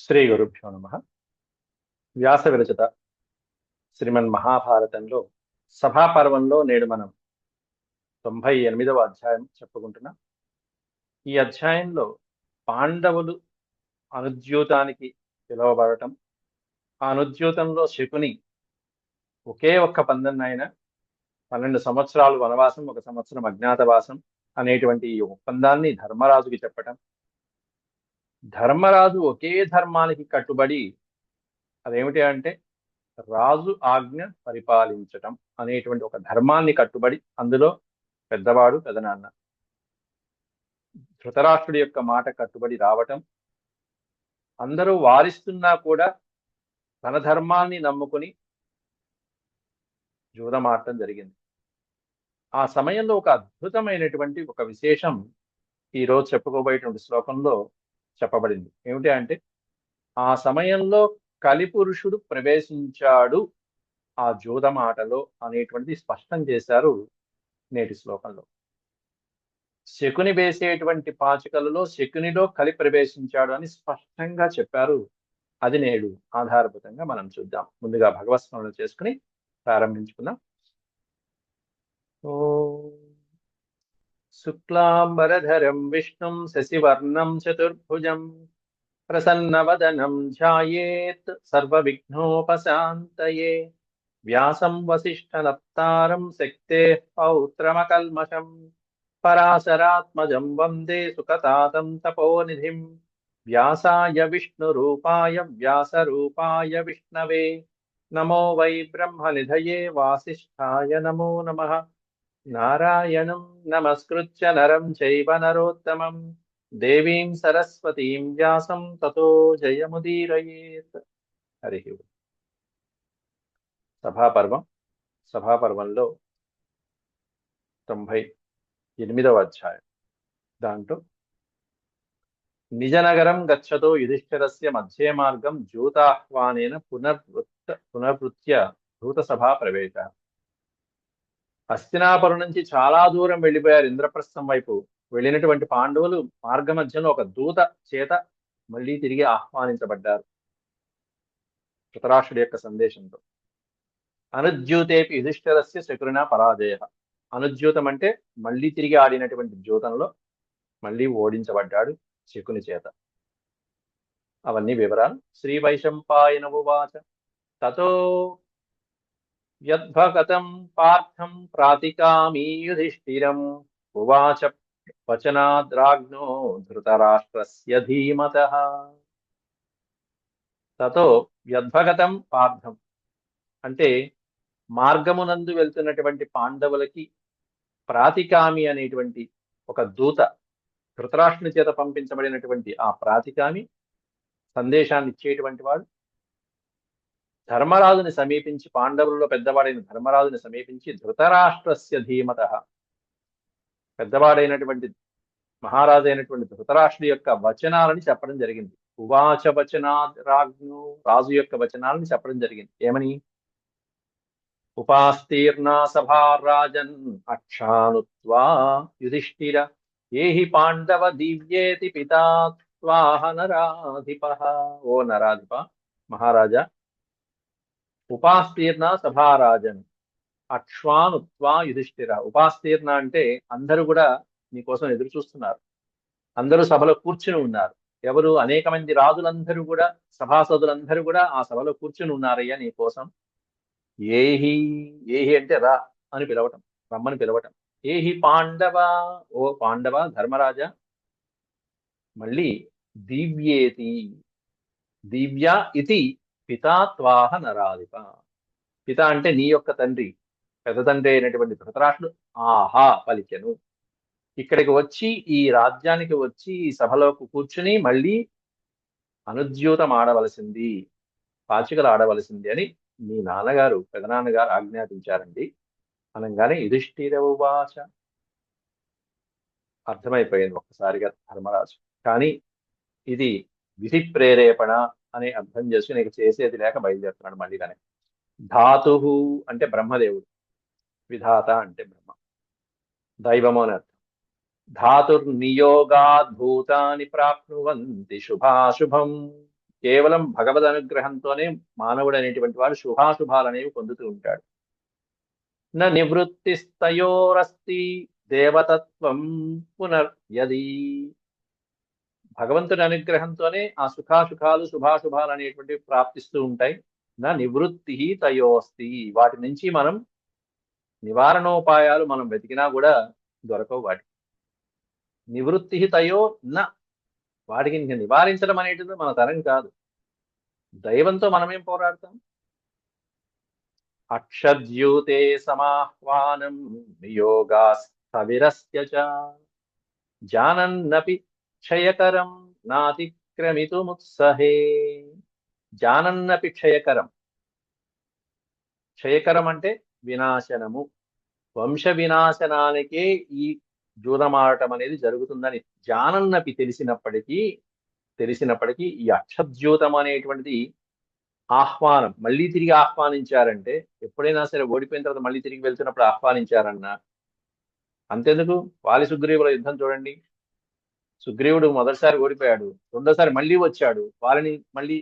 శ్రీ గురుభ్యో నమ. వ్యాస విరచిత శ్రీమన్ మహాభారతంలో సభాపర్వంలో నేడు మనం 98వ అధ్యాయం చెప్పుకుంటున్నాం. ఈ అధ్యాయంలో పాండవులు అనుద్యూతానికి పిలువబడటం, ఆ అనుద్యూతంలో శకుని ఒకే ఒక్క పందెం 12 సంవత్సరాలు వనవాసం, 1 సంవత్సరం అజ్ఞాతవాసం అనేటువంటి ఈ ఒప్పందాన్ని ధర్మరాజుకి చెప్పటం, ధర్మరాజు ఒకే ధర్మానికి కట్టుబడి, అదేమిటి అంటే రాజు ఆజ్ఞ పరిపాలించటం అనేటువంటి ఒక ధర్మాన్ని కట్టుబడి, అందులో పెద్దవాడు పెదనాన్న ధృతరాష్ట్రుడి యొక్క మాట కట్టుబడి రావటం, అందరూ వారిస్తున్నా కూడా తన ధర్మాన్ని నమ్ముకుని జూదమాడటం జరిగింది. ఆ సమయంలో ఒక అద్భుతమైనటువంటి ఒక విశేషం ఈ రోజు చెప్పుకోబోయేటువంటి శ్లోకంలో చెప్పబడింది. ఏమిటి అంటే, ఆ సమయంలో కలిపురుషుడు ప్రవేశించాడు ఆ జూదమాటలో అనేటువంటిది స్పష్టం చేశారు నేటి శ్లోకంలో. శకుని వేసేటువంటి పాచికలలో శకునిలో కలి ప్రవేశించాడు అని స్పష్టంగా చెప్పారు. అది నేడు ఆధారభూతంగా మనం చూద్దాం. ముందుగా భగవత్ స్మరణ చేసుకుని ప్రారంభించుకుందాం. ఓం శుక్లాంబరధరం విష్ణుం శశివర్ణం చతుర్భుజం ప్రసన్నవదనం ధ్యాయేత్ సర్వవిఘ్నోపశాంతయే వ్యాసం వసిష్ఠనప్తారం శక్తేః పౌత్రమకల్మషం పరాశరాత్మజం వందే సుఖతాతం తపోనిధిం వ్యాసాయ విష్ణురూపాయ వ్యాసరూపాయ విష్ణవే నమో వై బ్రహ్మనిధయే వాసిష్ఠాయ నమో నమః. నారాయణం నమస్కృత్య నరం చైవ నరోత్తమం దేవీం సరస్వతీం వ్యాసం తతో జయముదీరయేత్. హరి ఓం. సభాపర్వం. సభాపర్వంలో 98వ అధ్యాయం. దాంట్లో నిజనగరం గచ్చతో యుధిష్ఠిరస్య మధ్యే మార్గం జూతాహ్వానేన పునర్వృత్య భూతసభా ప్రవేశ. హస్తినాపురం నుంచి చాలా దూరం వెళ్ళిపోయారు. ఇంద్రప్రస్థం వైపు వెళ్ళినటువంటి పాండవులు మార్గ మధ్యలో ఒక దూత చేత మళ్ళీ తిరిగి ఆహ్వానించబడ్డారు ధృతరాష్ట్రుడి యొక్క సందేశంతో. అనుద్యూతేపి యుధిష్ఠిరస్య శకునినా పరాజయ. అనుద్యూతం అంటే మళ్ళీ తిరిగి ఆడినటువంటి ద్యూతంలో మళ్ళీ ఓడించబడ్డాడు శకుని చేత. అవన్నీ వివరాలు. శ్రీ వైశంపాయన ఉవాచ తతో యద్భగతం పార్థం ప్రాతికామీ యుధిష్ఠిరం ఉవాచ వచనాద్రాజ్ఞో ధృతరాష్ట్రస్య ధీమతః. తతో యద్భగతం పార్థం అంటే మార్గమునందు వెళ్తున్నటువంటి పాండవులకి ప్రాతికామి అనేటువంటి ఒక దూత, ధృతరాష్ట్రుని చేత పంపించబడినటువంటి ఆ ప్రాతికామి సందేశాన్ని ఇచ్చేటువంటి వాడు ధర్మరాజుని సమీపించి, పాండవులలో పెద్దవాడైన ధర్మరాజుని సమీపించి ధృతరాష్ట్రస్య ధీమతః, పెద్దవాడైనటువంటి మహారాజు అయినటువంటి ధృతరాష్ట్రుడి యొక్క వచనాలని చెప్పడం జరిగింది. ఉవాచ వచనాద్రాజ్ఞో, రాజు యొక్క వచనాలని చెప్పడం జరిగింది. ఏమని? ఉపాస్తీర్ణా సభారాజన్ అక్షానుత్వా యుధిష్ఠిర ఏహి పాండవ దివ్యేతి పితా త్వాహ నరాధిపః. ఓ నరాధిప, మహారాజా, ఉపాస్తీర్ణ సభారాజన్ అక్ష్వానుత్వా యుధిష్ఠిర. ఉపాస్తీర్ణ అంటే అందరూ కూడా నీకోసం ఎదురు చూస్తున్నారు. అందరూ సభలో కూర్చుని ఉన్నారు. ఎవరు? అనేక మంది రాజులందరూ కూడా, సభాసదులందరూ కూడా ఆ సభలో కూర్చుని ఉన్నారయ్యా నీ కోసం. ఏహి, ఏహి అంటే రా అని పిలవటం, రమ్మని పిలవటం. ఏహి పాండవ, ఓ పాండవ ధర్మరాజా. మళ్ళీ దివ్యేతి, దివ్య ఇతి పితా త్వాహ నరాధిప. పిత అంటే నీ యొక్క తండ్రి, పెద్ద తండ్రి అయినటువంటి ధృతరాష్ట్రుడు ఆహా పలికెను. ఇక్కడికి వచ్చి, ఈ రాజ్యానికి వచ్చి, ఈ సభలోకి కూర్చుని మళ్ళీ అనుద్యూతం ఆడవలసింది, పాచికలు ఆడవలసింది అని మీ నాన్నగారు, పెదనాన్నగారు ఆజ్ఞాపించారండి అనగానే యుధిష్ఠిర ఉవాచ. అర్థమైపోయింది ఒక్కసారిగా ధర్మరాజు. కానీ ఇది విధి ప్రేరేపణ అని అర్థం చేసుకుని నీకు చేసేది లేక బయలుదేరుతున్నాడు మళ్ళీ. కానీ ధాతు అంటే బ్రహ్మదేవుడు, విధాత అంటే బ్రహ్మ, దైవము అని అర్థం. ధాతుర్నియోగాద్ భూతాని ప్రాప్నువంతి శుభాశుభం. కేవలం భగవద్ అనుగ్రహంతోనే మానవుడు అనేటువంటి వాడు శుభాశుభాలు అనేవి పొందుతూ ఉంటాడు. న నివృత్తిస్తయోరస్తి దేవతత్వం పునర్యది. భగవంతుడి అనుగ్రహంతోనే ఆ సుఖాసుఖాలు శుభాశుభాలు అనేటువంటివి ప్రాప్తిస్తూ ఉంటాయి. నా నివృత్తి తయోస్తి. వాటి నుంచి మనం నివారణోపాయాలు మనం వెతికినా కూడా దొరకవు. వాటి నివృత్తి తయో నా, వాటికి ఇంక నివారించడం అనేటిది మన తరం కాదు. దైవంతో మనమేం పోరాడతాం? అక్షద్యూతే సమాహ్వానం నియోగా స్థవిరస్య చ జానన్నపి క్షయకరం నాతిక్రమితుముత్సహే. జానన్నపి క్షయకరం. క్షయకరం అంటే వినాశనము. వంశ వినాశనానికే ఈ జూదమాడటం అనేది జరుగుతుందని జానన్నపి తెలిసినప్పటికీ ఈ అక్షద్యూతం అనేటువంటిది ఆహ్వానం, మళ్ళీ తిరిగి ఆహ్వానించారంటే, ఎప్పుడైనా సరే ఓడిపోయిన తర్వాత మళ్ళీ తిరిగి వెళ్తున్నప్పుడు ఆహ్వానించారన్నా, అంతెందుకు వాలి సుగ్రీవుల యుద్ధం చూడండి. సుగ్రీవుడు మొదటిసారి ఓడిపోయాడు, రెండోసారి మళ్ళీ వచ్చాడు. వాళ్ళని మళ్ళీ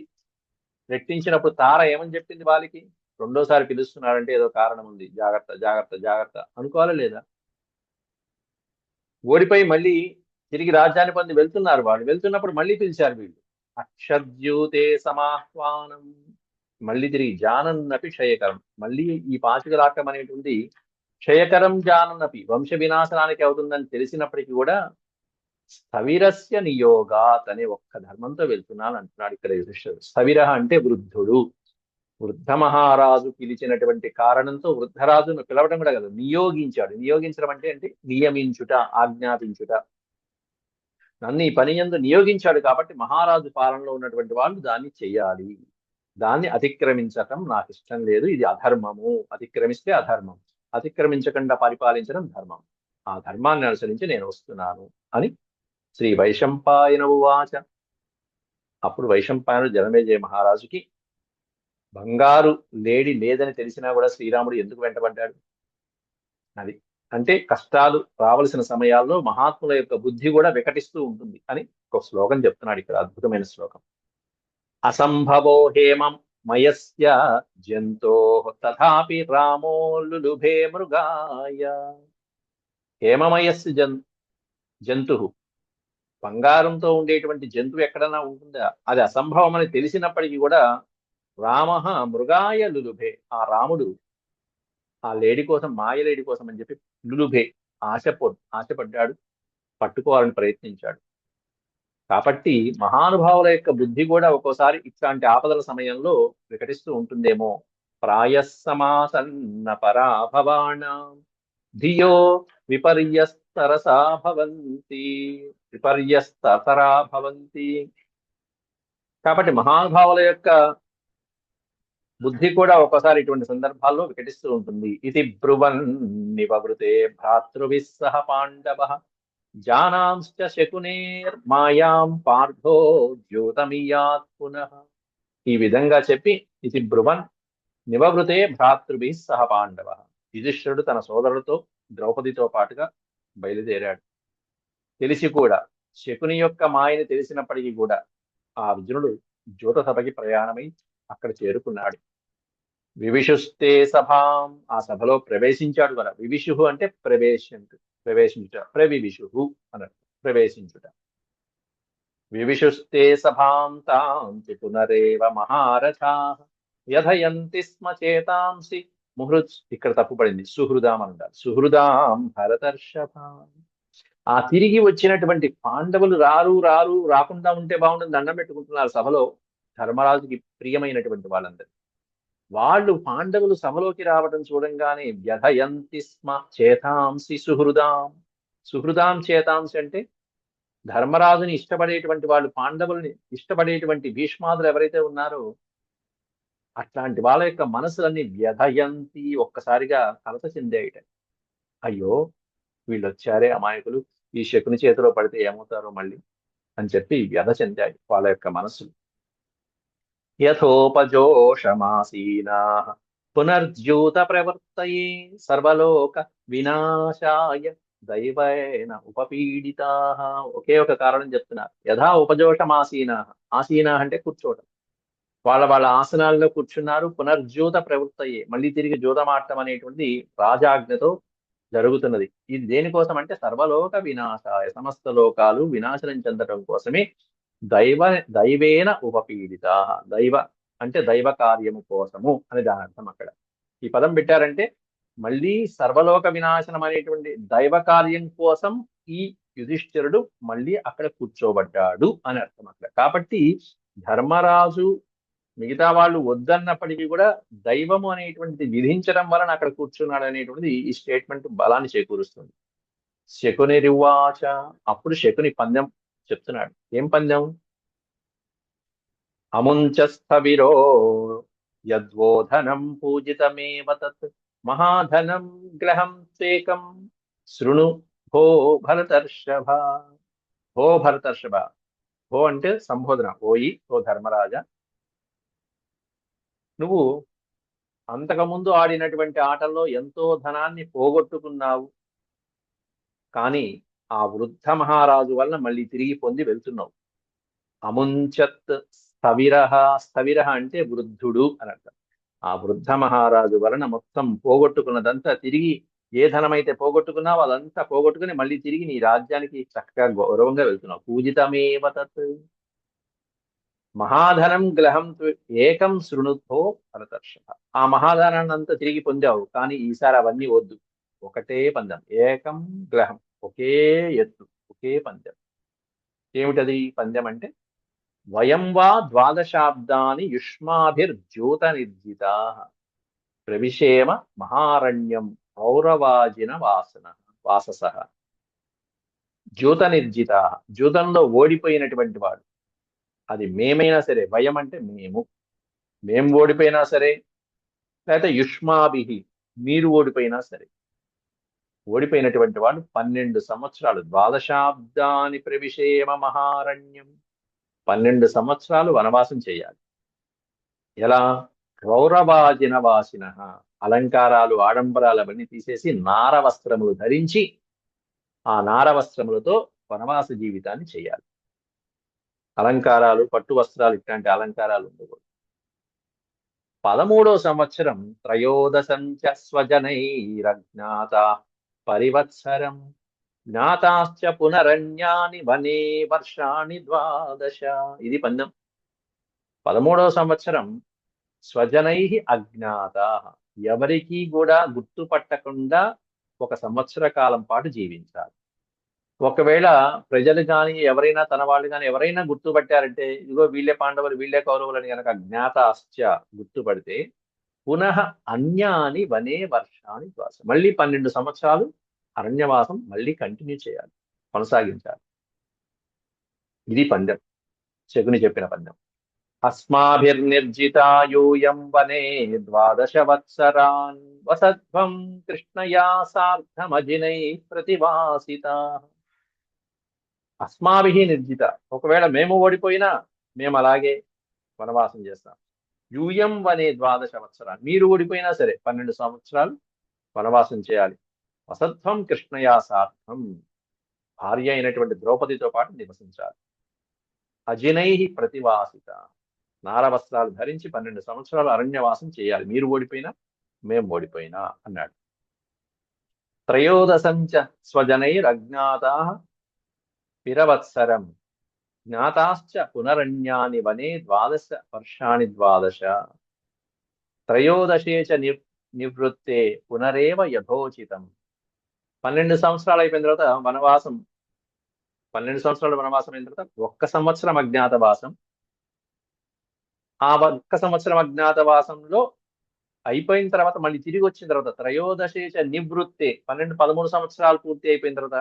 రెట్టించినప్పుడు తార ఏమని చెప్పింది వాలికి? రెండోసారి పిలుస్తున్నారంటే ఏదో కారణం ఉంది, జాగ్రత్త జాగ్రత్త జాగ్రత్త అనుకోవాలా లేదా? ఓడిపోయి మళ్ళీ తిరిగి రాజ్యాన్ని పొంది వెళ్తున్నారు. వాళ్ళు వెళ్తున్నప్పుడు మళ్ళీ పిలిచారు వీళ్ళు. అక్షద్యూతే సమాహ్వానం. మళ్ళీ తిరిగి జానన్నపి క్షయకరం. మళ్ళీ ఈ పాచికలాటం అనేటువంటి క్షయకరం జానన్నపి, వంశ వినాశనానికి అవుతుందని తెలిసినప్పటికీ కూడా స్థవిరస్య నియోగాత్ అనే ఒక్క ధర్మంతో వెళ్తున్నాను అంటున్నాడు ఇక్కడ యుధిష్ఠిరుడు. స్థవిర అంటే వృద్ధుడు. వృద్ధ మహారాజు పిలిచినటువంటి కారణంతో వృద్ధరాజును పిలవడం కూడా కదా, నియోగించాడు. నియోగించడం అంటే నియమించుట, ఆజ్ఞాపించుట. నన్ను ఈ పని యందు నియోగించాడు కాబట్టి మహారాజు పాలనలో ఉన్నటువంటి వాళ్ళు దాన్ని చెయ్యాలి. దాన్ని అతిక్రమించటం నాకు ఇష్టం లేదు, ఇది అధర్మము. అతిక్రమిస్తే అధర్మం, అతిక్రమించకుండా పరిపాలించడం ధర్మం. ఆ ధర్మాన్ని అనుసరించి నేను వస్తున్నాను అని శ్రీ వైశంపాయన ఉవాచ. అప్పుడు వైశంపాయనుడు జనమేజయ మహారాజుకి బంగారు లేడి లేదని తెలిసినా కూడా శ్రీరాముడు ఎందుకు వెంటబడ్డాడు? అది అంటే కష్టాలు రావలసిన సమయాల్లో మహాత్ముల యొక్క బుద్ధి కూడా వికటిస్తూ ఉంటుంది అని ఒక శ్లోకం చెప్తున్నాడు ఇక్కడ, అద్భుతమైన శ్లోకం. అసంభవో హేమం మయస్య జంతో తథాపి రామో లులుభే మృగాయ. హేమమయస్య జంతు, బంగారంతో ఉండేటువంటి జంతువు ఎక్కడన్నా ఉంటుందా? అది అసంభవం అని తెలిసినప్పటికీ కూడా రామ మృగాయ లులుభే, ఆ రాముడు ఆ లేడీ కోసం, మాయలేడి కోసం అని చెప్పి లులుభే ఆశపడ్డాడు, పట్టుకోవాలని ప్రయత్నించాడు. కాబట్టి మహానుభావుల యొక్క బుద్ధి కూడా ఒక్కోసారి ఇట్లాంటి ఆపదల సమయంలో వికటిస్తూ ఉంటుందేమో. ప్రాయస్సమాసన్న పరాభవాణం ధియో విపర్యస్తరసా భవంతి. విపర్యస్తరా భవంతి. కాబట్టి మహానుభావుల యొక్క బుద్ధి కూడా ఒక్కోసారి ఇటువంటి సందర్భాల్లో వికటిస్తూ ఉంటుంది. ఇది బ్రువన్ నివృతే భ్రాతృభిస్సహ పాండవ జానాంశ్చ శకునేర్ మాయాం పార్థో ద్యోతమియాత్ పునః. ఈ విధంగా చెప్పి ఇది బ్రువన్ నివృతే భ్రాతృభి సహ పాండవ. యుధిష్ఠిరుడు తన సోదరులతో ద్రౌపదితో పాటుగా బయలుదేరాడు. తెలిసి కూడా, శకుని యొక్క మాయని తెలిసినప్పటికీ కూడా ఆ అర్జునుడు జ్యోత సభకి ప్రయాణమై అక్కడ చేరుకున్నాడు. వివిషుస్తే సభాం, ఆ సభలో ప్రవేశించాడు కదా. వివిషు అంటే ప్రవేశించుట, ప్రవివిషు అన్నట్టు ప్రవేశించుట. వివిషుస్తే సభాం తాం పునరేవ మహారథా యథయంతి స్మ చేతాంసి ముహృత్. ఇక్కడ తప్పుపడింది, సుహృదాం అన్నారు. సుహృదాం భరతర్షభాం. ఆ తిరిగి వచ్చినటువంటి పాండవులు రాకుండా ఉంటే బాగుంటుంది దండం పెట్టుకుంటున్నారు సభలో. ధర్మరాజుకి ప్రియమైనటువంటి వాళ్ళందరూ వాళ్ళు పాండవులు సభలోకి రావడం చూడంగానే వ్యధయంతి స్మ చేతాంసి సుహృదాం. సుహృదాం చేతాంసి అంటే ధర్మరాజుని ఇష్టపడేటువంటి వాళ్ళు, పాండవుల్ని ఇష్టపడేటువంటి భీష్మాదులు ఎవరైతే ఉన్నారో అట్లాంటి వాళ్ళ యొక్క మనసులన్నీ వ్యధయంతి, ఒక్కసారిగా కలత చెందేయట. అయ్యో వీళ్ళు వచ్చారే అమాయకులు, ఈ శకుని చేతిలో పడితే ఏమవుతారో మళ్ళీ అని చెప్పి వ్యధ చెందాయి వాళ్ళ యొక్క మనసులు. యథోపజోషమాసీనా పునర్జ్యూత ప్రవర్తయే సర్వలోక వినాశాయ దైవేన ఉపపీడితా. ఒకే ఒక కారణం చెప్తున్నారు. యథా ఉపజోషమాసీనా. ఆసీనా అంటే కూర్చోవటం. వాళ్ళ వాళ్ళ ఆసనాల్లో కూర్చున్నారు. పునర్జ్యూత ప్రవృత్తయే, మళ్ళీ తిరిగి జూదమాడటం అనేటువంటిది రాజాజ్ఞతో జరుగుతున్నది. ఇది దేనికోసం అంటే సర్వలోక వినాశాయ, సమస్త లోకాలు వినాశనం చెందడం కోసమే దైవ దైవేన ఉపపీడిత. దైవ అంటే దైవ కార్యము కోసము అని దాని అర్థం అక్కడ. ఈ పదం పెట్టారంటే మళ్ళీ సర్వలోక వినాశనం అనేటువంటి దైవ కార్యం కోసం ఈ యుధిష్ఠిరుడు మళ్ళీ అక్కడ కూర్చోబడ్డాడు అని అర్థం అక్కడ. కాబట్టి ధర్మరాజు మిగతా వాళ్ళు వద్దన్నప్పటికీ కూడా దైవము అనేటువంటిది విధించడం వలన అక్కడ కూర్చున్నాడు అనేటువంటిది ఈ స్టేట్మెంట్ బలాన్ని చేకూరుస్తుంది. శకునిరువాచ. అప్పుడు శకుని పందెం చెప్తున్నాడు. ఏం పందెం? అముంచస్థవిరో యద్వోధనం పూజితమేవ తత్ మహాధనం గ్రహం చేకం శృణు భో భరతర్షభ. భో భరతర్షభ. భో అంటే సంబోధన. ఓయి ఓ ధర్మరాజ, నువ్వు అంతకుముందు ఆడినటువంటి ఆటల్లో ఎంతో ధనాన్ని పోగొట్టుకున్నావు. కానీ ఆ వృద్ధ మహారాజు వలన మళ్ళీ తిరిగి పొంది వెళ్తున్నావు. అముంచత్ స్థవిరః. స్థవిరః అంటే వృద్ధుడు అని అర్థం. ఆ వృద్ధ మహారాజు వలన మొత్తం పోగొట్టుకున్నదంతా తిరిగి, ఏ ధనమైతే పోగొట్టుకున్నావో అదంతా పోగొట్టుకుని మళ్ళీ తిరిగి నీ రాజ్యానికి చక్కగా గౌరవంగా వెళ్తున్నావు. పూజితమేవ తత్ మహాధనం గ్లహం ఏకం శృణుతో భరతర్షభ. ఆ మహాధనాన్ని అంతా తిరిగి పొందావు, కానీ ఈసారి అవన్నీ వద్దు. ఒకటే పందెం. ఏకం గ్లహం, ఒకే ఎత్తు, ఒకే పందెం. ఏమిటది పందెం అంటే? వయం వా ద్వాదశాబ్దాని యుష్మాభిర్జ్యోత నిర్జితా ప్రవిశేమ మహారణ్యం పౌరవాజిన వాసస. జ్యూత నిర్జిత, జూతంలో ఓడిపోయినటువంటి వాడు. అది మేమైనా సరే, వయం అంటే మేము ఓడిపోయినా సరే, లేకపోతే యుష్మాభిహి, మీరు ఓడిపోయినా సరే. ఓడిపోయినటువంటి వాడు 12 సంవత్సరాలు, ద్వాదశాబ్దాని ప్రవిశేమ మహారణ్యం, 12 సంవత్సరాలు వనవాసం చేయాలి. ఎలా? కౌరవాజిన వాసిన, అలంకారాలు ఆడంబరాలు అవన్నీ తీసేసి నార వస్త్రములు ధరించి ఆ నార వస్త్రములతో వనవాస జీవితాన్ని చేయాలి. అలంకారాలు, పట్టు వస్త్రాలు, ఇట్లాంటి అలంకారాలు ఉండకూడదు. 13వ సంవత్సరం త్రయోదశంచ స్వజనైరజ్ఞాత పరివత్సరం జ్ఞాతాశ్చ పునరణ్యాని వనే వర్షాణి ద్వాదశ. ఇది పందెం. 13వ సంవత్సరం స్వజనై అజ్ఞాత, ఎవరికీ కూడా గుర్తుపట్టకుండా 1 సంవత్సర కాలం పాటు జీవించాలి. ఒకవేళ ప్రజలు కానీ ఎవరైనా, తన వాళ్ళు కానీ ఎవరైనా గుర్తుపట్టారంటే, ఇదిగో వీళ్ళే పాండవులు, వీళ్ళే కౌరవులు అని కనుక జ్ఞాతాశ్చ గుర్తుపడితే, పునః అన్యాని వనే వర్షాని ద్వాస, మళ్ళీ 12 సంవత్సరాలు అరణ్యవాసం మళ్ళీ కంటిన్యూ చేయాలి, కొనసాగించాలి. ఇది పందెం, శకుని చెప్పిన పందెం. అస్మాభిర్నిర్జితాయూయం వనే 12 వత్సరాన్ వసధ్వం కృష్ణయా సార్ధమజినై ప్రతివాసిత. అస్మాభి నిర్జిత, ఒకవేళ మేము ఓడిపోయినా మేము అలాగే వనవాసం చేస్తాం. యూయం వనే 12 వత్సరాలు, మీరు ఓడిపోయినా సరే 12 సంవత్సరాలు వనవాసం చేయాలి. వసధ్వం కృష్ణయా సార్ధం, భార్య అయినటువంటి ద్రౌపదితో పాటు నివసించాలి. అజినై ప్రతివాసిత, నార వస్త్రాలు ధరించి 12 సంవత్సరాలు అరణ్యవాసం చేయాలి, మీరు ఓడిపోయినా మేము ఓడిపోయినా అన్నాడు. త్రయోదశంచ స్వజనైరజ్ఞాతా పిరవత్సరం జ్ఞాతాశ్చ పునరణ్యాని వనే 12 వర్షాణి ద్వాదశ త్రయోదశే చ నివృత్తే పునరేవ యథోచితం. 12 సంవత్సరాలు అయిపోయిన తర్వాత వనవాసం, 12 సంవత్సరాల వనవాసం అయిన తర్వాత 1 సంవత్సరం అజ్ఞాతవాసం. ఆ 1 సంవత్సరం అజ్ఞాతవాసంలో అయిపోయిన తర్వాత మళ్ళీ తిరిగి వచ్చిన తర్వాత త్రయోదశేచ నివృత్తే, 13 సంవత్సరాలు పూర్తి అయిపోయిన తర్వాత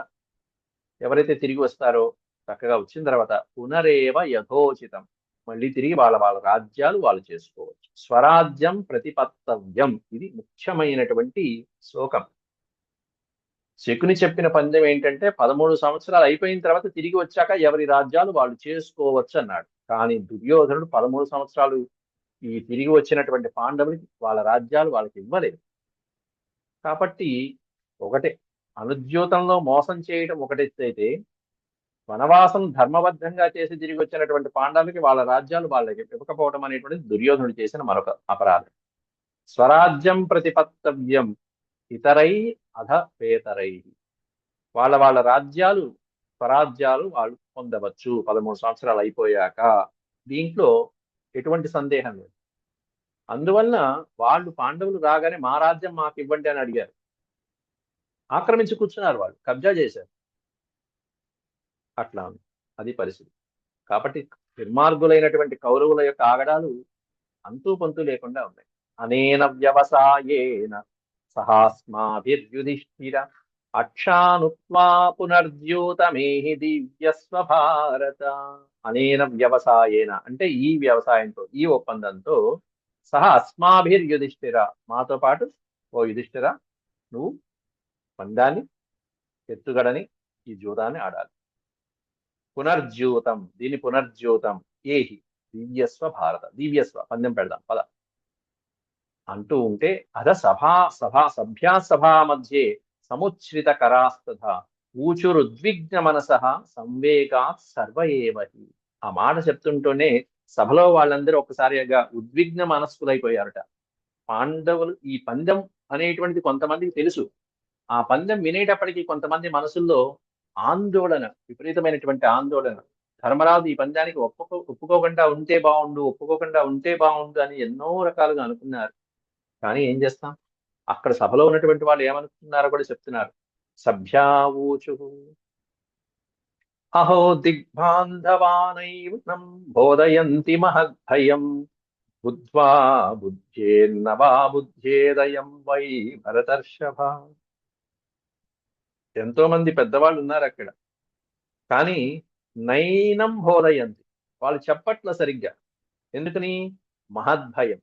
ఎవరైతే తిరిగి వస్తారో, చక్కగా వచ్చిన తర్వాత పునరేవ యథోచితం, మళ్ళీ తిరిగి వాళ్ళ వాళ్ళ రాజ్యాలు వాళ్ళు చేసుకోవచ్చు. స్వరాజ్యం ప్రతిపత్తవ్యం, ఇది ముఖ్యమైనటువంటి శ్లోకం. శకుని చెప్పిన పందెం ఏంటంటే 13 సంవత్సరాలు అయిపోయిన తర్వాత తిరిగి వచ్చాక ఎవరి రాజ్యాలు వాళ్ళు చేసుకోవచ్చు అన్నాడు. కానీ దుర్యోధనుడు 13 సంవత్సరాలు ఈ తిరిగి వచ్చినటువంటి పాండవులకి వాళ్ళ రాజ్యాలు వాళ్ళకి ఇవ్వలేదు. కాబట్టి ఒకటే, అనుద్యూతంలో మోసం చేయడం ఒకటైతే, వనవాసం ధర్మబద్ధంగా చేసి తిరిగి వచ్చినటువంటి పాండవులకి వాళ్ళ రాజ్యాలు వాళ్ళకి ఇవ్వకపోవడం అనేటువంటిది దుర్యోధనుడు చేసిన మరొక అపరాధం. స్వరాజ్యం ప్రతిపత్తవ్యం ఇతరై అధ పేతరై. వాళ్ళ వాళ్ళ రాజ్యాలు, స్వరాజ్యాలు వాళ్ళు పొందవచ్చు 13 సంవత్సరాలు అయిపోయాక. దీంట్లో ఎటువంటి సందేహం లేదు. అందువల్ల వాళ్ళు పాండవులు రాగానే మా రాజ్యం మాకు ఇవ్వండి అని అడిగారు. ఆక్రమించి కూర్చున్నారు, వాళ్ళు కబ్జా చేశారు. అట్లా ఉంది అది పరిస్థితి. కాబట్టి దుర్మార్గులైనటువంటి కౌరవుల యొక్క ఆగడాలు అంతూ పొంతూ లేకుండా ఉన్నాయి. అనేన వ్యవసాయేన సహాస్మాభిర్యుధిష్ఠిర అక్షానుత్వా పునర్ద్యూతమేహి దివ్యస్వ భారత. అనేన వ్యవసాయేన అంటే ఈ వ్యవసాయంతో, ఈ ఒప్పందంతో, సహా అస్మాభిర్యుధిష్ఠిర మాతో పాటు ఓ యుధిష్ఠిర నువ్వు పందాన్ని, ఎత్తుగడని, ఈ జూదాన్ని ఆడాలి. పునర్జ్యూతం, దీని పునర్జ్యూతం ఏహి దివ్యస్వ భారత. దివ్యస్వ పందెం పెడదాం పద అంటూ ఉంటే సభ్యా సభా మధ్యే సముచ్ఛ్రిత కరాస్తథ ఊచురుద్విగ్న మనస సంవేగాత్ సర్వ ఏవహి. ఆ మాట చెప్తుంటూనే సభలో వాళ్ళందరూ ఒక్కసారిగా ఉద్విగ్న మనస్కులైపోయారట. పాండవులు ఈ పందెం అనేటువంటిది కొంతమందికి తెలుసు. ఆ పందెం వినేటప్పటికీ కొంతమంది మనసుల్లో ఆందోళన, విపరీతమైనటువంటి ఆందోళన. ధర్మరాజు ఈ పందానికి ఒప్పుకోకుండా ఉంటే బాగుండు, ఒప్పుకోకుండా ఉంటే బాగుండు అని ఎన్నో రకాలుగా అనుకున్నారు. కానీ ఏం చేస్తాం, అక్కడ సభలో ఉన్నటువంటి వాళ్ళు ఏమనుకున్నారో కూడా చెప్తున్నారు. సభ్యావూచు అహో దిగ్బాంధవానైవం బోధయంతి మహద్భయం బుద్ధ్వా బుద్ధేర్నవా బుద్ధేదయం వై భరతర్షభ. ఎంతో మంది పెద్దవాళ్ళు ఉన్నారు అక్కడ, కానీ నైనం బోధయంతి, వాళ్ళు చెప్పట్ల సరిగ్గా. ఎందుకని? మహద్భయం,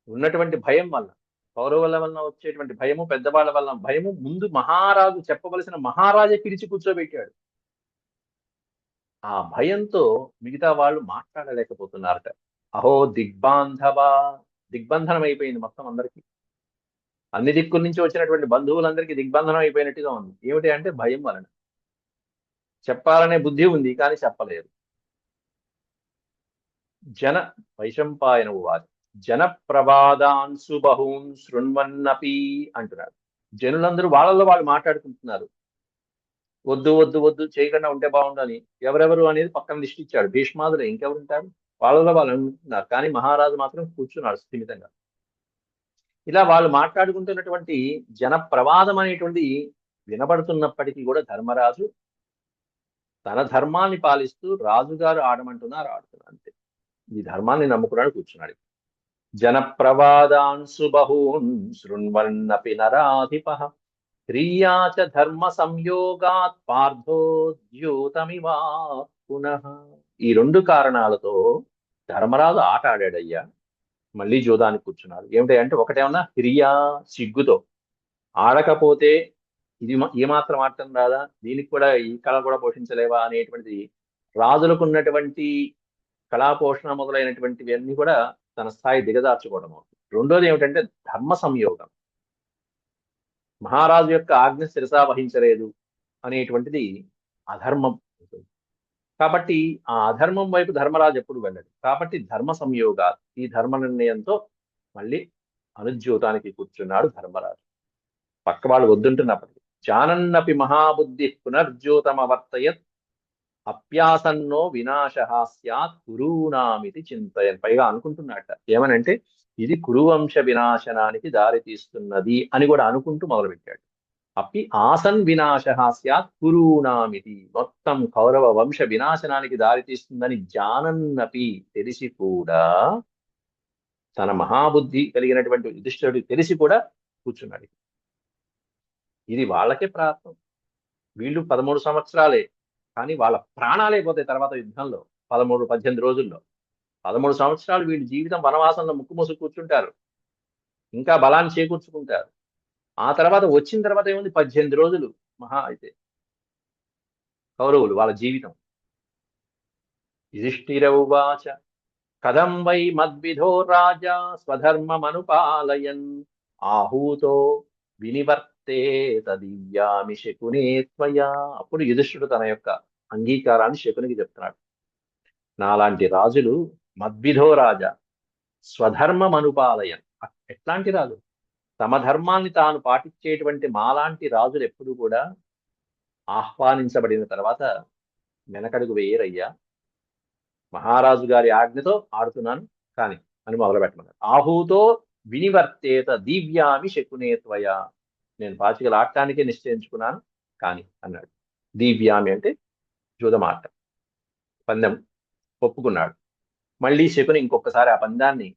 ఉన్నటువంటి భయం వల్ల, కౌరవుల వలన వచ్చేటువంటి భయము, పెద్దవాళ్ళ వలన భయము. ముందు మహారాజు చెప్పవలసిన మహారాజే పిలిచి కూర్చోబెట్టాడు. ఆ భయంతో మిగతా వాళ్ళు మాట్లాడలేకపోతున్నారట. అహో దిగ్బాంధవ, దిగ్బంధనం అయిపోయింది మొత్తం అందరికీ. అన్ని దిక్కుల నుంచి వచ్చినటువంటి బంధువులందరికీ దిగ్బంధనం అయిపోయినట్టుగా ఉంది. ఏమిటి అంటే భయం వలన. చెప్పాలనే బుద్ధి ఉంది కానీ చెప్పలేదు. జన వైశంపాయనవు వారు జన ప్రవాదాన్సు బహూన్ శృణ్వన్నపి అంటున్నాడు. జనులందరూ వాళ్ళలో వాళ్ళు మాట్లాడుకుంటున్నారు. వద్దు వద్దు వద్దు చేయకుండా ఉంటే బాగుండని. ఎవరెవరు అనేది పక్కన లిస్ట్ ఇచ్చాడు. భీష్మాదులు ఇంకెవరు ఉంటారు? వాళ్ళలో వాళ్ళు అనుకుంటున్నారు, కానీ మహారాజు మాత్రం కూర్చున్నాడు స్థిమితంగా. ఇలా వాళ్ళు మాట్లాడుకుంటున్నటువంటి జన ప్రవాదం అనేటువంటి వినబడుతున్నప్పటికీ కూడా ధర్మరాజు తన ధర్మాన్ని పాలిస్తూ రాజుగారు ఆడమంటున్నారు ఆడుతున్నారు అంతే. ఈ ధర్మాన్ని నమ్ముకున్నాడు, కూర్చున్నాడు. జన ప్రవాదాన్సు బహూన్ శృణ్వన్నపి నరాధిప క్రియా చ ధర్మ సంయోగాత్ పార్థోద్యూతమివా పునః. ఈ రెండు కారణాలతో ధర్మరాజు ఆట ఆడాడయ్యా. మళ్ళీ జూదానికి కూర్చున్నాడు. ఏమిటి అంటే, ఒకటేమన్నా క్రియా, సిగ్గుతో ఆడకపోతే ఇది ఏమాత్రం ఆడటం రాదా, దీనికి కూడా ఈ కళ కూడా పోషించలేవా అనేటువంటి రాజులకు ఉన్నటువంటి కళాపోషణ మొదలైనటువంటివి అన్ని కూడా తన స్థాయి దిగజార్చుకోవడం అవుతుంది. రెండోది ఏమిటంటే ధర్మ సంయోగం. మహారాజు యొక్క ఆజ్ఞ శిరసా వహించలేదు అనేటువంటిది అధర్మం. కాబట్టి ఆ అధర్మం వైపు ధర్మరాజు ఎప్పుడు వెళ్ళడు. కాబట్టి ధర్మ సంయోగా, ఈ ధర్మ నిర్ణయంతో మళ్ళీ అనుజ్యూతానికి కూర్చున్నాడు ధర్మరాజు. పక్క వాళ్ళు వద్దుంటున్నప్పటికీ. జానన్నపి మహాబుద్ధి పునర్జ్యోతమవర్తయత్ అప్యాసన్నో వినాశ స్యాత్ కురూనామితి చింతయన్. పైగా అనుకుంటున్నట్ట ఏమనంటే, ఇది కురువంశ వినాశనానికి దారి తీస్తున్నది అని కూడా అనుకుంటూ మొదలుపెట్టాడు. అపి ఆసన్ వినాశ స్యాత్ కురూనామితి, మొత్తం కౌరవ వంశ వినాశనానికి దారి తీస్తుందని జానన్నపి, తెలిసి కూడా, తన మహాబుద్ధి కలిగినటువంటి యుధిష్ఠిరుడికి తెలిసి కూడా కూర్చున్నాడు. ఇది వాళ్ళకే ప్రాప్తం. వీళ్ళు 13 సంవత్సరాలే, కానీ వాళ్ళ ప్రాణాలే పోతాయి తర్వాత యుద్ధంలో. 13-18 రోజుల్లో 13 సంవత్సరాలు వీళ్ళ జీవితం వనవాసంలో ముక్కు మూసు కూర్చుంటారు, ఇంకా బలాన్ని చేకూర్చుకుంటారు. ఆ తర్వాత వచ్చిన తర్వాత ఏముంది, 18 రోజులు మహా అయితే కౌరవులు వాళ్ళ జీవితం. యుధిష్ఠిరౌవాచ కథం వై మద్విధో రాజా స్వధర్మమనుపాలయన్ ఆహూతో వినివర్త వినివర్తేత శకునే త్వయా. అప్పుడు యుధిష్ఠుడు తన యొక్క అంగీకారాన్ని శకునికి చెప్తున్నాడు. నాలాంటి రాజులు మద్విధో రాజా స్వధర్మం అనుపాలయన్. ఎట్లాంటి రాజు? తమ ధర్మాన్ని తాను పాటించేటువంటి మాలాంటి రాజులు ఎప్పుడు కూడా ఆహ్వానించబడిన తర్వాత వెనకడుగు వేయరయ్యా. మహారాజు గారి ఆజ్ఞతో ఆడుతున్నాను కానీ అని మొదలు పెట్టమన్నారు. ఆహూతో వినివర్తేత దివ్యామి శకునే త్వయా. నేను పాచికలు ఆడటానికే నిశ్చయించుకున్నాను కానీ అన్నాడు. దివ్యామి అంటే జూదమాట, పందెం ఒప్పుకున్నాడు. మళ్ళీ శకుని ఇంకొకసారి ఆ పందాన్ని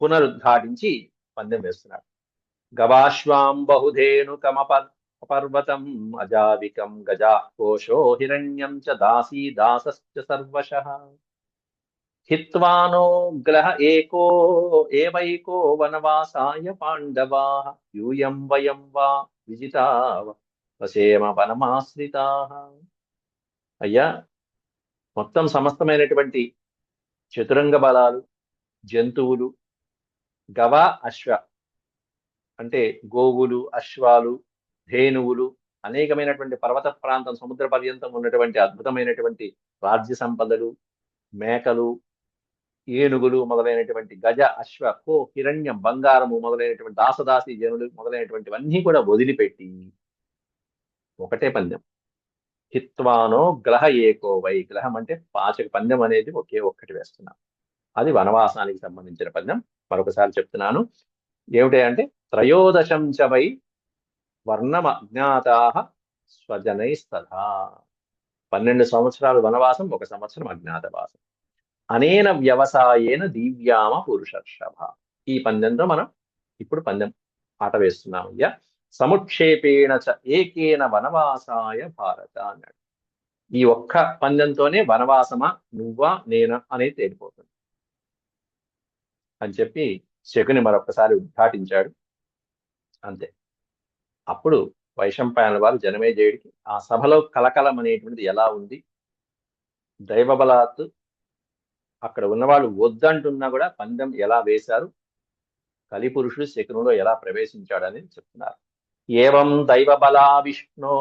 పునరుద్ఘాటించి పందెం వేస్తున్నాడు. గవాశ్వాం బహుధేను పర్వతం అజావికం గజా కోశో హిరణ్యం చ దాసీ దాసశ్చ సర్వశః హిత్వానో గ్రహ ఏకో ఏవైకో వనవాసాయ పాండవాః యూయం వయం వా విజితా వసేమ వనమాశ్రితాః. అయ్యా, మొత్తం సమస్తమైనటువంటి చతురంగ బలాలు, జంతువులు, గవ అశ్వ అంటే గోవులు, అశ్వాలు, ధేనువులు, అనేకమైనటువంటి పర్వత ప్రాంతం, సముద్ర పర్యంతం ఉన్నటువంటి అద్భుతమైనటువంటి రాజ్య సంపదలు, మేకలు, ఏనుగులు మొదలైనటువంటి గజ, అశ్వ, కో, హిరణ్యం, బంగారము మొదలైనటువంటి దాసదాసి జనులు మొదలైనటువంటివన్నీ కూడా వదిలిపెట్టి ఒకటే పందెం. హిత్వానో గ్రహ ఏకో వై. గ్రహం అంటే పాచక పందెం అనేది ఒకే ఒక్కటి వేస్తున్నాం. అది వనవాసానికి సంబంధించిన పందెం. మరొకసారి చెప్తున్నాను, ఏమిటి అంటే త్రయోదశం చ వై వర్ణమజ్ఞాతాః స్వజనైస్తథా. 12 సంవత్సరాలు వనవాసం, 1 సంవత్సరం అజ్ఞాతవాసం. అనేన వ్యవసాయేన దివ్యామ పురుషర్షభ. ఈ పందెంతో మనం ఇప్పుడు పందెం ఆట వేస్తున్నాం అయ్యా. సముక్షేపేణ చ ఏకేన వనవాసాయ భారత అన్నాడు. ఈ ఒక్క పందెంతోనే వనవాసమా నువ్వా నేనా అనేది తేలిపోతుంది అని చెప్పి శకుని మరొకసారి ఉద్ఘాటించాడు. అంతే. అప్పుడు వైశంపాయనుల వారు జనమేజయుడికి ఆ సభలో కలకలం అనేటువంటిది ఎలా ఉంది, దైవబలాత్తు అక్కడ ఉన్నవాళ్ళు వద్దంటున్నా కూడా పందెం ఎలా వేశారు, కలిపురుషుడు శకునులో ఎలా ప్రవేశించాడని చెప్తున్నారు. ఏవం దైవ బలావిష్టో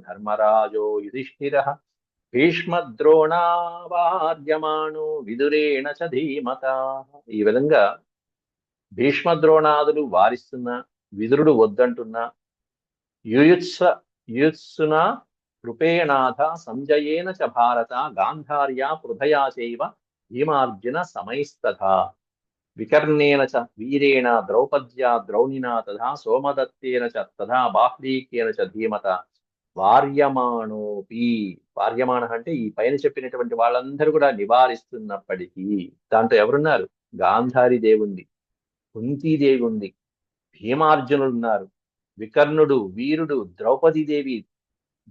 ధర్మరాజో యుధిష్ఠిరః భీష్మద్రోణావార్యమాణో విదురేణ చ ధీమతా. ఈ విధంగా భీష్మద్రోణాదులు వారిస్తున్నా, విదురుడు వద్దంటున్నా, యుయుత్సునా కృపేణాథ సంజయేన చ భారత గాంధార్యా పృథయా చైవ భీమార్జున సమైస్తథా వికర్ణేన చ వీరేణ ద్రౌపద్యా ద్రౌణినా తథా సోమదత్తేన చ తథా బాహ్లీకేన చ ధీమత వార్యమాణోపి. వార్యమాణ అంటే ఈ పైన చెప్పినటువంటి వాళ్ళందరూ కూడా నివారిస్తున్నప్పటికీ దాంట్లో ఎవరున్నారు? గాంధారి దేవుంది, కుంతీదేవి ఉంది, భీమార్జునుడు ఉన్నారు, వికర్ణుడు, వీరుడు, ద్రౌపదీదేవి,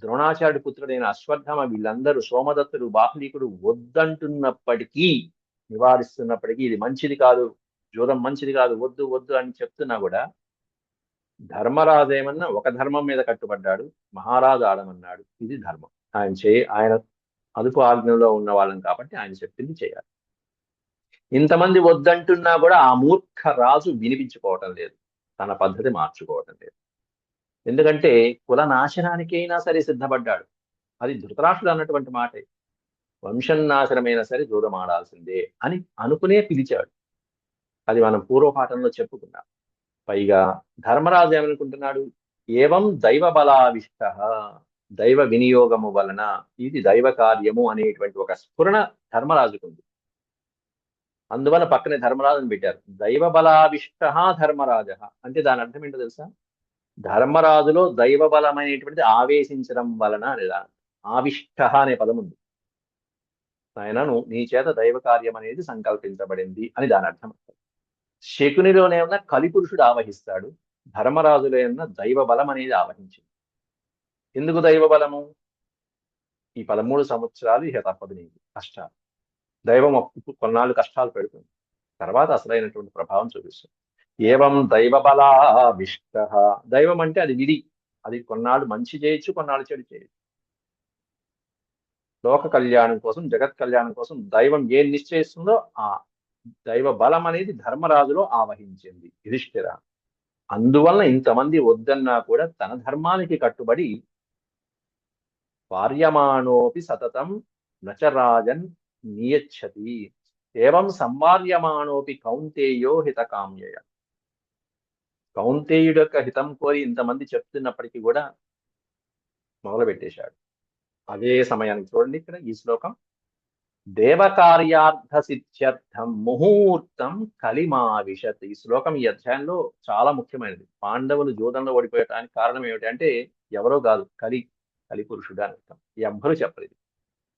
ద్రోణాచార్యుడి పుత్రుడైన అశ్వత్థామ, వీళ్ళందరూ, సోమదత్తుడు, బాహ్లీకుడు వద్దంటున్నప్పటికీ, నివారిస్తున్నప్పటికీ ఇది మంచిది కాదు, జూదం మంచిది కాదు, వద్దు వద్దు అని చెప్తున్నా కూడా ధర్మరాజు ఏమన్నా ఒక ధర్మం మీద కట్టుబడ్డాడు, మహారాజు ఆడమన్నాడు. ఇది ధర్మం. ఆయన అదుపు ఆజ్ఞలో ఉన్న వాళ్ళం కాబట్టి ఆయన చెప్పింది చేయాలి. ఇంతమంది వద్దంటున్నా కూడా ఆ మూర్ఖ రాజు వినిపించుకోవటం లేదు, తన పద్ధతి మార్చుకోవటం లేదు. ఎందుకంటే కుల నాశనానికైనా సరే సిద్ధపడ్డాడు. అది ధృతరాష్ట్రుడు అన్నటువంటి మాటే. వంశం నాశనమైనా సరే జూదమాడాల్సిందే అని అనుకునే పిలిచాడు. అది మనం పూర్వపాఠంలో చెప్పుకున్నాం. పైగా ధర్మరాజు ఏమనుకుంటున్నాడు? ఏవం దైవ బలావిష్ట, దైవ వినియోగము వలన ఇది దైవ కార్యము అనేటువంటి ఒక స్ఫురణ ధర్మరాజుకుంది. అందువల్ల పక్కనే ధర్మరాజుని పెట్టారు. దైవ బలావిష్ట ధర్మరాజ అంటే దాని అర్థం ఏంటో తెలుసా? ధర్మరాజులో దైవ బలం అనేటువంటిది ఆవేశించడం వలన అనేదా. ఆవిష్ట అనే పదం ఉంది. ఆయనను నీ చేత దైవ కార్యం అనేది సంకల్పించబడింది అని దాని అర్థం. శకునిలోనే ఉన్న కలిపురుషుడు ఆవహిస్తాడు, ధర్మరాజులో ఉన్న దైవ బలం అనేది ఆవహించింది. ఎందుకు దైవ బలము? ఈ 13 సంవత్సరాలు ఇక తప్పదు నీకు కష్టాలు. దైవం కొన్నాళ్ళు కష్టాలు పెడుతుంది, తర్వాత అసలైనటువంటి ప్రభావం చూపిస్తుంది. ఏవం దైవ బలావిష్ట. దైవం అంటే అది విధి. అది కొన్నాళ్ళు మంచి చేయొచ్చు, కొన్నాళ్ళు చెడు చేయొచ్చు. లోక కళ్యాణం కోసం, జగత్ కళ్యాణం కోసం దైవం ఏం నిశ్చయిస్తుందో ఆ దైవ బలం అనేది ధర్మరాజులో ఆవహించింది యుధిష్ఠిర. అందువలన ఇంతమంది వద్దన్నా కూడా తన ధర్మానికి కట్టుబడి వార్యమాణోపి సతతం నచ రాజన్ నియచ్చతి ఏవం సంవార్యమాణోపి కౌంతేయో హితకామ్యయ. కౌంతేయుడు యొక్క హితం కోరి ఇంతమంది చెప్తున్నప్పటికీ కూడా మొదలు పెట్టేశాడు. అదే సమయానికి చూడండి ఇక్కడ ఈ శ్లోకం, దేవకార్యార్థ సిద్ధ్యర్థం ముహూర్తం కలిమావిశత్. ఈ శ్లోకం ఈ అధ్యాయంలో చాలా ముఖ్యమైనది. పాండవులు జూదంలో ఓడిపోయటానికి కారణం ఏమిటి అంటే ఎవరో కాదు, కలి పురుషుడు అని అర్థం. ఎవ్వరూ చెప్పరు ఇది,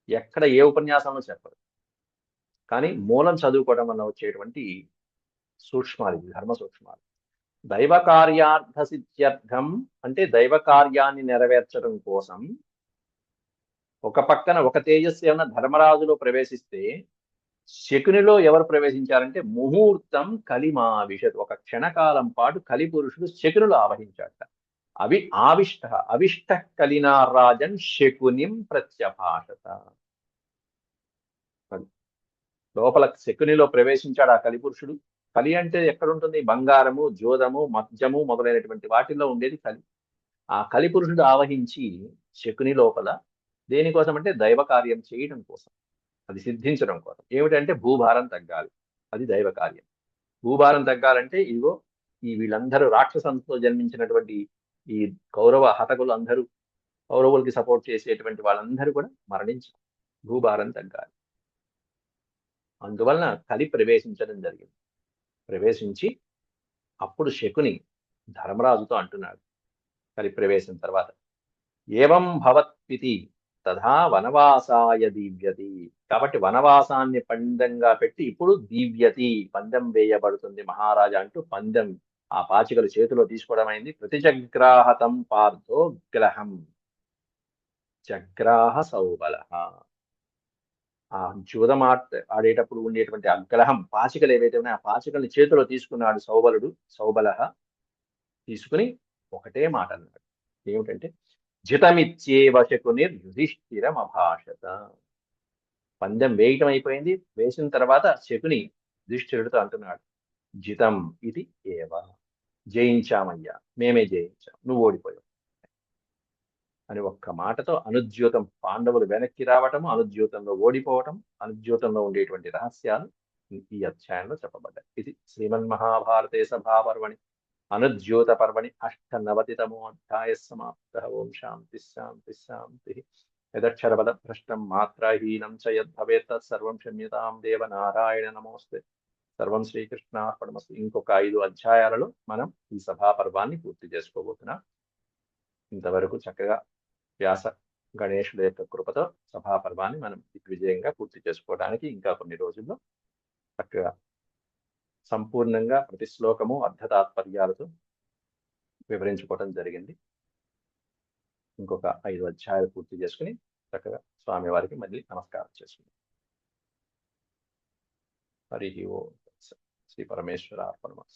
ఎక్కడ ఏ ఉపన్యాసంలో చెప్పరు. కానీ మూలం చదువుకోవడం వల్ల వచ్చేటువంటి సూక్ష్మాలు, ఇది ధర్మ సూక్ష్మాలు. దైవ కార్యార్థ సిద్ధ్యర్థం అంటే దైవ కార్యాన్ని నెరవేర్చడం కోసం ఒక పక్కన ఒక తేజస్సు ఏమన్నా ధర్మరాజులో ప్రవేశిస్తే శకునిలో ఎవరు ప్రవేశించారంటే ముహూర్తం కలిమావిశత్. ఒక క్షణకాలం పాటు కలిపురుషుడు శకునులు ఆవహించాట. అవిష్ట కలినా రాజన్ శకునిం ప్రత్యభాషత. లోపల శకునిలో ప్రవేశించాడు ఆ కలిపురుషుడు. కలి అంటే ఎక్కడుంటుంది? బంగారము, జోదము, మద్యము మొదలైనటువంటి వాటిల్లో ఉండేది కలి. ఆ కలిపురుషుడు ఆవహించి శకుని లోపల దేనికోసం అంటే దైవ కార్యం చేయడం కోసం, అది సిద్ధించడం కోసం. ఏమిటంటే భూభారం తగ్గాలి, అది దైవ కార్యం. భూభారం తగ్గాలంటే ఇదిగో ఈ వీళ్ళందరూ రాక్షసంతో జన్మించినటువంటి ఈ కౌరవ హతకులు అందరూ, కౌరవులకి సపోర్ట్ చేసేటువంటి వాళ్ళందరూ కూడా మరణించారు, భూభారం తగ్గాలి. అందువలన కలి ప్రవేశించడం జరిగింది. ప్రవేశించి అప్పుడు శకుని ధర్మరాజుతో అంటున్నాడు కలి ప్రవేశం తర్వాత, ఏవం భవత్పితి తథా వనవాసాయ దీవ్యతి. కాబట్టి వనవాసాన్ని పందెంగా పెట్టి ఇప్పుడు దీవ్యతి, పందెం వేయబడుతుంది మహారాజా అంటూ పందెం ఆ పాచికలు చేతిలో తీసుకోవడం అయింది. ప్రతిజగ్రాహతం పార్థో గ్రహం జగ్రాహ సౌబల. ఆ జూదం ఆడేటప్పుడు ఉండేటువంటి అగ్రహం పాచికలు ఏవైతే ఉన్నాయో ఆ పాచికల్ని చేతిలో తీసుకున్నాడు సౌబల. తీసుకుని ఒకటే మాట అన్నాడు, ఏమిటంటే జితమిచ్చేవ శకునిర్ యుధిష్ఠిరం అభాషత. పందెం వేయటం అయిపోయింది. వేసిన తర్వాత శకుని యుధిష్ఠిరుడితో అంటున్నాడు, జితం ఇది ఏవ, జయించామయ్యా, మేమే జయించాం, నువ్వు ఓడిపోయావు అని ఒక్క మాటతో అనుద్యూతం, పాండవులు వెనక్కి రావటము, అనుద్యూతంలో ఓడిపోవటం, అనుద్యూతంలో ఉండేటువంటి రహస్యాలు ఈ అధ్యాయంలో చెప్పబడ్డాయి. ఇది శ్రీమన్మహాభారతే సభాపర్వణి అనుద్యూత పర్వణి 98తమో అధ్యాయ సమాప్త. ఓం శాంతి శాంతి శాంతి. యదక్షరపద భ్రష్టం మాత్రాహీనం చ యద్భవేత్ తత్సర్వం క్షమ్యతాం దేవ నారాయణ నమోస్తే. సర్వం శ్రీకృష్ణార్పణమస్తు. ఇంకొక 5 అధ్యాయాలలో మనం ఈ సభాపర్వాన్ని పూర్తి చేసుకోబోతున్నాం. ఇంతవరకు చక్కగా వ్యాస గణేశుల యొక్క కృపతో సభాపర్వాన్ని మనం దిగ్విజయంగా పూర్తి చేసుకోవడానికి ఇంకా కొన్ని రోజుల్లో చక్కగా సంపూర్ణంగా ప్రతి శ్లోకము అర్థతాత్పర్యాలతో వివరించుకోవడం జరిగింది. ఇంకొక 5 అధ్యాయాలు పూర్తి చేసుకుని చక్కగా స్వామివారికి మళ్ళీ నమస్కారం చేసుకుందాం. హరి ఓం. శ్రీ పరమేశ్వర అర్పణమస్తు.